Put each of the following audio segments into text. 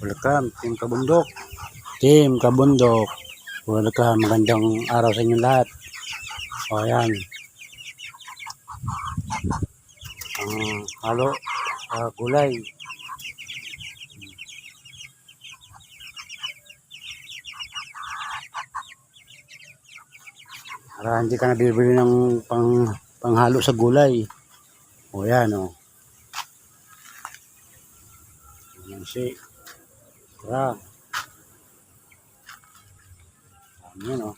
Welcome, Team Kabundok. Team Kabundok. Welcome, magandang araw sa inyong lahat. O, ayan. Ang halo gulay. Para hindi ka nabibili ng panghalo sa gulay. O, ayan, o. Ayan si. Tara. Ayan, o.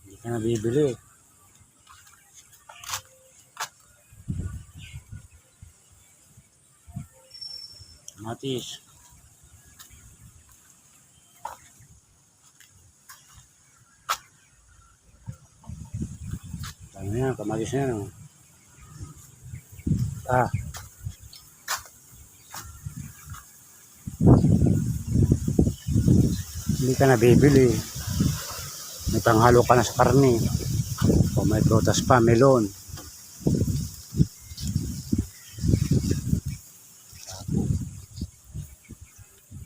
Hindi ka nabibili. Matis. Ano yan, kamatis na yan, o. Hindi ka nabibili. May panghalo ka na sa karne. O may prutas pa, melon.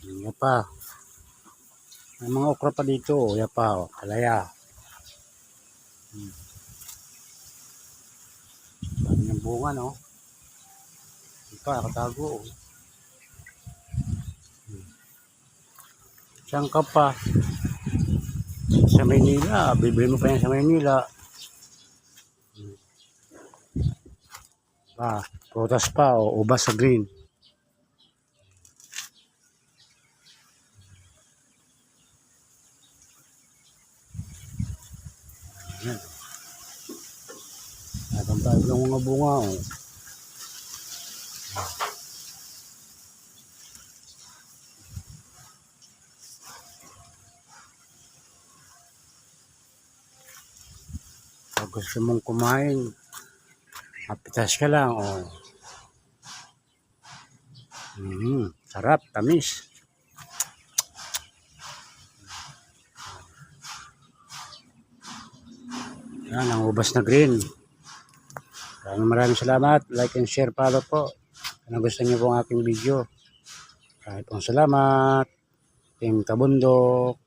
Yan pa. May mga okra pa dito. Yan pa, o. Kalaya. Dami ng bunga, no? Yan pa, katago, o. Saan ka pa? Sa Maynila. Bibili mo pa yan sa Maynila. Prutas pa, o. Ubas sa green. Yan. Nagambag lang mga bunga, o. Pag gusto mong kumain, mapitas ka lang, o. Sarap, tamis. Yan, ang ubas na green. Maraming salamat. Like and share, follow po. Kung gusto niyo po ang aking video. Maraming salamat. Team Kabundok.